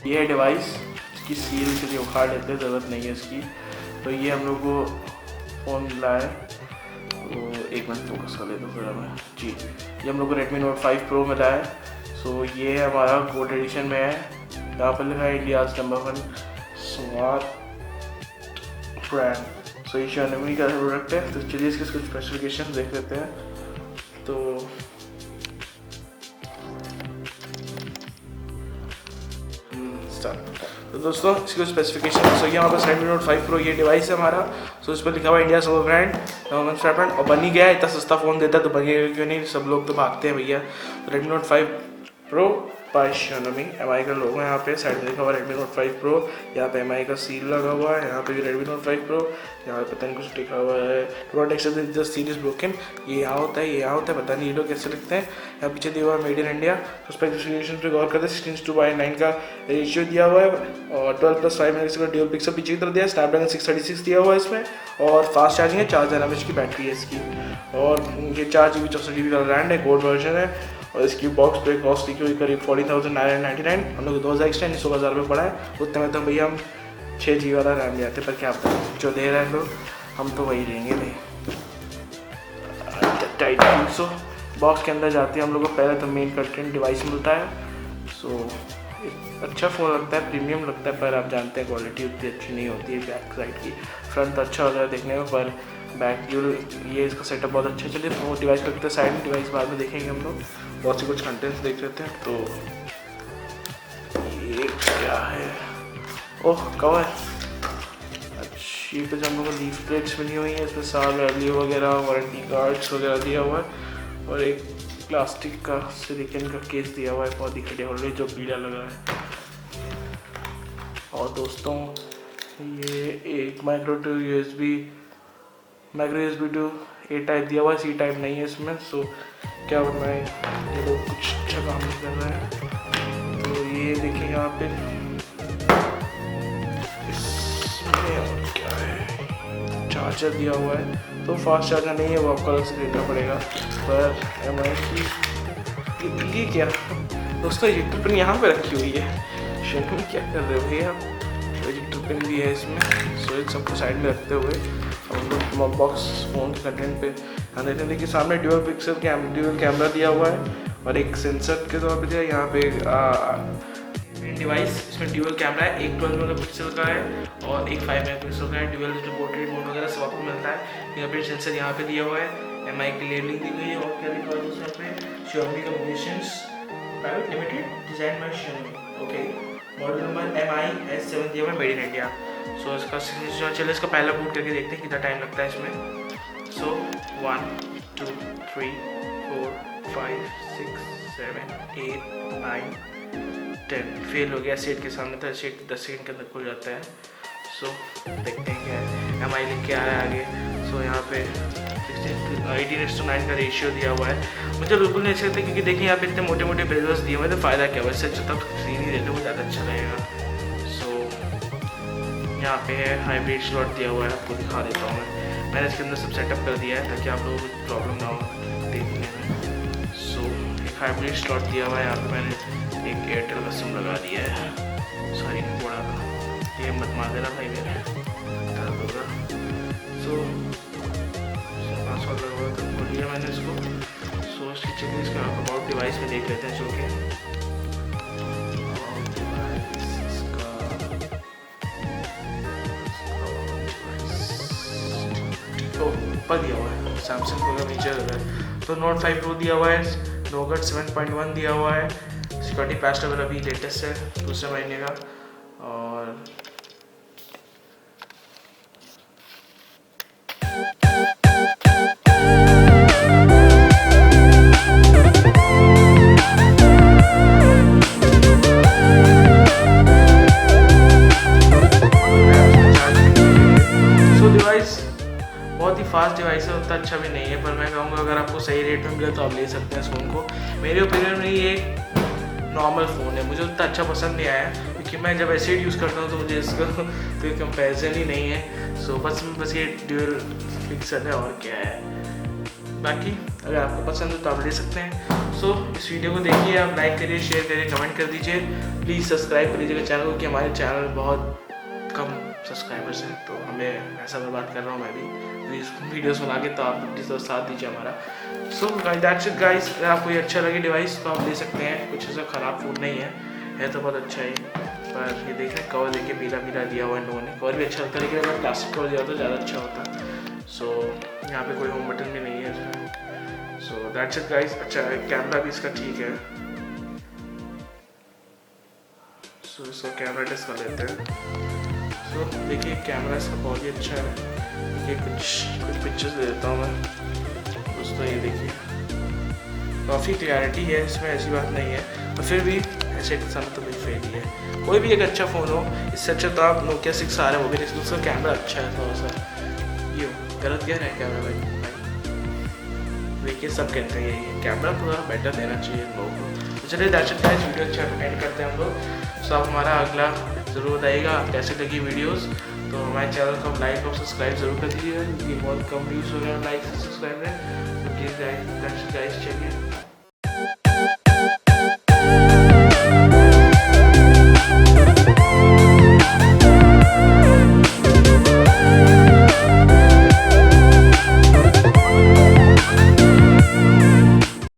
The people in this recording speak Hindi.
ये है डिवाइस, इसकी सील चलिए उखाड़ लेते हैं, ज़रूरत नहीं है इसकी। तो ये हम लोग को फ़ोन मिला है, तो एक मिनट फोकस कर लेते फिर हमें जी। ये हम लोग को Redmi Note 5 Pro मिला है। सो ये हमारा गोल्ड एडिशन में है, यहाँ पर लिखा है इंडियाज़ नंबर 1 स्मार्ट ब्रांड। सो ये Xiaomi का प्रोडक्ट है। तो चलिए इसके कुछ स्पेसिफिकेशन देख लेते हैं। तो तो दोस्तों इसकी स्पेसिफिकेशन, सो ये हमारे पास Redmi Note 5 Pro ये डिवाइस है हमारा। सो इस पर लिखा हुआ है इंडिया नंबर ब्रांड और बन ही गया है। इतना सस्ता फ़ोन देता है तो बनेगा क्यों नहीं, सब लोग तो भागते हैं भैया। तो Redmi Note 5 Pro by Xiaomi, MI का लोगो है यहाँ पे, साइड में लिखा हुआ है Redmi Note 5 Pro, यहाँ पे MI का सील लगा हुआ है, यहाँ पे भी Redmi Note 5 Pro, यहाँ पे पता नहीं कुछ लिखा हुआ है do not accept this series broken. ये यहाँ होता है, ये यहाँ होता है, पता नहीं ये लोग कैसे लिखते हैं। यहाँ पीछे दिया हुआ है मेड इन इंडिया। तो स्पेसिफिकेशन पे गौर करते हैं, 16:9 का रेशियो दिया हुआ है और 12+5 मेगापिक्सल का ड्यूल पिक्सल पीछे की तरफ दिया है। स्नैपड्रैगन 636 दिया हुआ है इसमें और फास्ट चार्जिंग है, 4000 mAh की बैटरी है इसकी और ये 4GB 64GB का रैम है, गोल्ड वर्जन है। और इसकी बॉक्स पे कॉस्ट लिखी हुई करीब 40,999, हम लोग 2000 एक्स्ट्रा 19,000 रुपये पड़ा है। उतने में तो भैया हम 6GB वाला रैम ले आते, पर क्या पता जो दे रहे हैं लोग हम तो वही लेंगे नहीं। टाइट। सो बॉक्स के अंदर जाते हैं हम लोग को पहले तो मेन कंटेंट डिवाइस मिलता है। सो अच्छा फ़ोन लगता है, प्रीमियम लगता है, पर आप जानते हैं क्वालिटी उतनी अच्छी नहीं होती है बैक साइड की। फ्रंट तो अच्छा होता है देखने में, पर बैक ये इसका सेटअप बहुत अच्छा है। चलिए फोन डिवाइस करते हैं साइड में, डिवाइस बाद में देखेंगे हम लोग, बहुत से कुछ कंटेंट्स देख लेते हैं। तो ये क्या है, ओह कवर अच्छी पे जो हम लोग को लीफ प्लेट्स बनी हुई है, इसमें साल वैल्यू वगैरह वारंटी कार्ड्स वगैरह दिया हुआ है और एक प्लास्टिक का सिलिकन का केस दिया हुआ है, बहुत ही खड़े हो रहे जो पीला लगा है। और दोस्तों ये एक micro USB to A type दिया हुआ है, C टाइप नहीं है इसमें। सो क्या बनना है, ये लोग कुछ अच्छा काम नहीं कर रहे हैं। तो ये देखिए यहाँ पे इसमें और क्या है, चार्जर दिया हुआ है। तो फास्ट चार्जर नहीं है, वो आपको अलग से खरीदना पड़ेगा। पर MI की ये क्या दोस्तों, ये टिप्पणी यहाँ पे रखी हुई है, शेयर में क्या कर रहे हो भैया। टिप्पणी भी है इसमें। सो इन सबको साइड में रखते हुए हम लोग बॉक्स फ़ोन के कंटेंट पे ध्यान देते हैं। देखिए सामने ड्यूअल कैमरा दिया हुआ है और एक सेंसर के तौर पे दिया है यहाँ पे डिवाइस। इसमें ड्यूअल कैमरा है, एक 12 मेगापिक्सल का है और एक 5 मेगापिक्सल का है। ड्यूअल जो पोर्ट्रेट मोड वगैरह सब आपको मिलता है। फिंगरप्रिंट सेंसर यहाँ पे दिया हुआ है, MI की लेबलिंग दी गई है और क्या लिखा हुआ है यहाँ पे, Xiaomi communications private limited, design by Xiaomi। Okay, model number MI S7 दिया हुआ है, मेड इन इंडिया। सो इसका चलिए इसका पहला बूट करके देखते हैं कितना टाइम लगता है इसमें। सो 1 2 3 4 5 6 7 8 9 10 फेल हो गया सेट के सामने था, सेट 10 सेकंड के अंदर खुल जाता है। सो देखते हैं क्या है, MI लिख के आ रहा है आगे। सो यहाँ पे 18:9 का रेशियो दिया हुआ है। मुझे बिल्कुल नहीं अच्छा लगता क्योंकि देखिए यहाँ पे इतने मोटे मोटे बेजल्स दिए हुए हैं, तो फ़ायदा क्या हुआ, इससे अच्छा तब स्क्रीन ही देते वो ज़्यादा अच्छा लगेगा। सो यहाँ पे है हाइब्रिड स्लॉट दिया हुआ है, आपको दिखा देता हूँ मैंने इसके अंदर सब सेटअप कर दिया है ताकि आप लोगों को प्रॉब्लम ना हो देखने में। सो एक हाइब्रिड स्लॉट दिया हुआ है, यहाँ पे मैंने एक एयरटेल का सिम लगा दिया है। सॉरी थोड़ा ये मत मार देना भाई, मेरे दर्द होगा। सो पासवर्ड लगा हुआ तो खोल लिया मैंने इसको। सो इसकी चलिए इसका अबाउट डिवाइस में देख लेते हैं जो कि ऊपर दिया हुआ है, सैमसंग का नीचे लगा है। तो Note 5 Pro दिया हुआ है, Nougat 7.1 दिया हुआ है। सिक्योरिटी पैच लेवल अभी लेटेस्ट है, दूसरे महीने का। और बहुत ही फास्ट डिवाइस है, उतना अच्छा भी नहीं है, पर मैं कहूँगा अगर आपको सही रेट में मिले तो आप ले सकते हैं इस फ़ोन को। मेरे ओपिनियन में ये एक नॉर्मल फ़ोन है, मुझे उतना अच्छा पसंद नहीं आया क्योंकि मैं जब ऐसे यूज़ करता हूँ तो मुझे इसका तो ये कंपेरिजन ही नहीं है। सो बस ये ड्यूअल पिक्सल है और क्या है। बाकी अगर आपको पसंद है तो आप ले सकते हैं। सो दोस्तों इस वीडियो को देखिए, आप लाइक करिए, शेयर करिए, कमेंट कर दीजिए, प्लीज़ सब्सक्राइब कर लीजिएगा चैनल को, कि हमारे चैनल बहुत कम सब्सक्राइबर्स हैं, तो हमें ऐसा बर्बाद कर रहा हूँ मैं भी वीडियोस बना के, तो आप प्लीज़ तो साथ दीजिए हमारा। सो दैट्स इट गाइस, अगर आपको ये अच्छा लगे डिवाइस तो आप ले सकते हैं, कुछ ऐसा ख़राब फ़ोन नहीं है तो बहुत अच्छा ही। पर ये देख रहे हैं कवर देखिए पीला पीला दिया हुआ है इन्होंने, कवर भी अच्छा लगता है, लेकिन अगर प्लास्टिक कवर दिया होता तो ज़्यादा अच्छा होता। सो यहाँ पे कोई होम बटन भी नहीं है इसमें। So that's it guys. अच्छा कैमरा भी इसका ठीक है, सो इसका कैमरा टेस्ट कर लेते हैं। सो देखिए कैमरा इसका बहुत ही अच्छा है, ये कुछ पिक्चर्स दे देता हूँ मैं दोस्तों, ये देखिए काफ़ी क्लैरिटी है इसमें, ऐसी बात नहीं है, और फिर भी ऐसे के सामने तो कोई फेल ही है। कोई भी एक अच्छा फ़ोन हो, इससे अच्छा तो आप Nokia 6 आ रहे हो, वो भी उसका कैमरा अच्छा है थोड़ा सा। ये गलत क्या है कैमरा भाई, देखिए सब कहते हैं यही कैमरा थोड़ा बेटर देना चाहिए लोगों को। तो चलिए दैट्स इट गाइस, वीडियो अच्छा एंड करते हैं हम लोग। सो आप हमारा अगला ज़रूर बताइएगा कैसे लगी वीडियोस, तो हमारे चैनल को लाइक और सब्सक्राइब जरूर कर दीजिएगा, क्योंकि बहुत कम व्यूज़ हो गए लाइक सब्सक्राइब में। तो प्लीज़ गाइस चलिए